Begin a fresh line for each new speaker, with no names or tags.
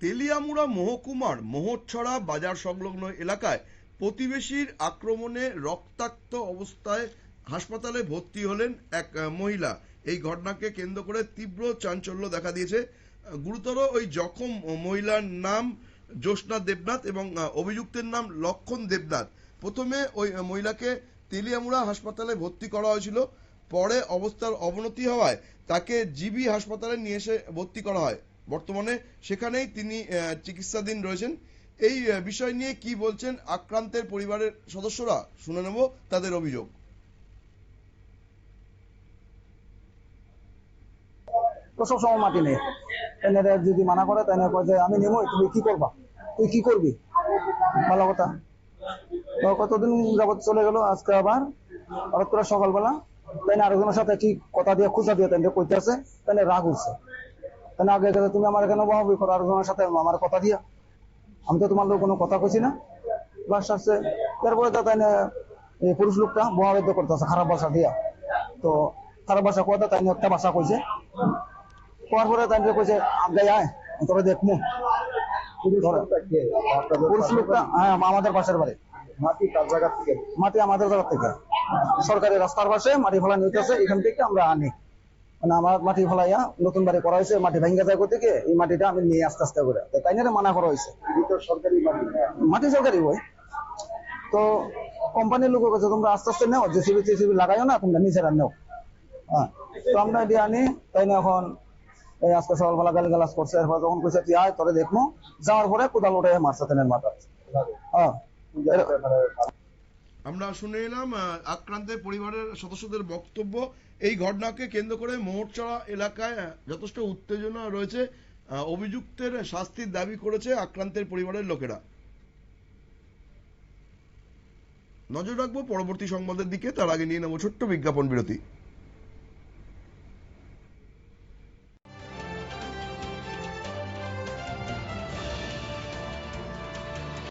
তেলিয়ামুড়া মহকুমার মোহরছড়া বাজার সংলগ্ন এলাকায় প্রতিবেশীর আক্রমণে রক্তাক্ত অবস্থায় হাসপাতালে ভর্তি হলেন এক মহিলা। এই ঘটনাকে কেন্দ্র করে তীব্র চাঞ্চল্য দেখা দিয়েছে। গুরুতর ওই জখম মহিলার নাম জ্যোৎস্না দেবনাথ এবং অভিযুক্তের নাম লক্ষণ দেবনাথ। প্রথমে ওই মহিলাকে তেলিয়ামুড়া হাসপাতালে ভর্তি করা হয়েছিল, পরে অবস্থার অবনতি হওয়ায় তাকে জিবি হাসপাতালে নিয়ে এসে ভর্তি করা হয়। বর্তমানে সেখানেই তিনি চিকিৎসাধীন রয়েছেন। এই বিষয় নিয়ে কি বলছেন আক্রান্তের পরিবারের সদস্যরা, শুনে নেব তাদের অভিযোগ।
তো সবসময় মাটি নেই, এনারা যদি মানা করে তাই কয় যে আমি নেবো, তুমি কি করবা, তুই কি করবি, ভালো কথা। তো কতদিন যাবত চলে গেল, আজকে আবার হঠাৎ করে সকালবেলা তাই আরেকজনের সাথে কি কথা দিয়ে খুঁজা দিয়ে তাই কইতেছে, তাই রাগ উঠছে। তাই আগে তুমি আমার এখানে বহাবি করো আরেকজনের সাথে আমার কথা দিয়া, আমি তো তোমার লোক কোনো কথা কইছি না। বাস আসছে তারপরে তাই এই পুরুষ লোকটা বহাবিদ্য করতেছে খারাপ ভাষা দিয়া। তো খারাপ ভাষা কথা তাই একটা ভাষা কইছে, কোয়ার পরে তাই কইছে আগে আয় তোরা দেখমু। পুরুষ লোকটা হ্যাঁ আমাদের পাশের বাড়ি। মাটি কার জায়গা থেকে? মাটি আমাদের জায়গা থেকে, সরকারি রাস্তার পাশে মাটি ফেলা নিতেছে, এখান থেকে আমরা আনি। মানে আমার মাটি ফেলাইয়া নতুন বাড়ি করা হয়েছে, মাটি ভাঙ্গা যায় থেকে এই মাটিটা আমি নিয়ে আস্তে আস্তে করে তাই নিয়ে মানা করা হয়েছে। সরকারি মাটি সরকারি বই। তো কোম্পানির লোক কাছে তোমরা আস্তে আস্তে নেও, জেসিবি টেসিবি লাগাইও না, তোমরা নিজেরা নেও। হ্যাঁ, তো আমরা এটি আনি। তাই না এখন এই আজকে সকালবেলা গালি গালাজ করছে, এরপর যখন কইছে তুই আয় তোরে দেখবো, যাওয়ার পরে কোদাল উঠে মারছে তেনের মাথা। হ্যাঁ,
আমরা শুনে এলাম আক্রান্তের পরিবারের সদস্যদের বক্তব্য। এই ঘটনাকে কেন্দ্র করে মোহরছড়া এলাকায় যথেষ্ট উত্তেজনা রয়েছে। অভিযুক্তের শাস্তির দাবি করেছে আক্রান্তের পরিবারের লোকেরা। নজর রাখবো পরবর্তী সংবাদের দিকে, তার আগে নিয়ে নেব ছোট্ট বিজ্ঞাপন বিরতি।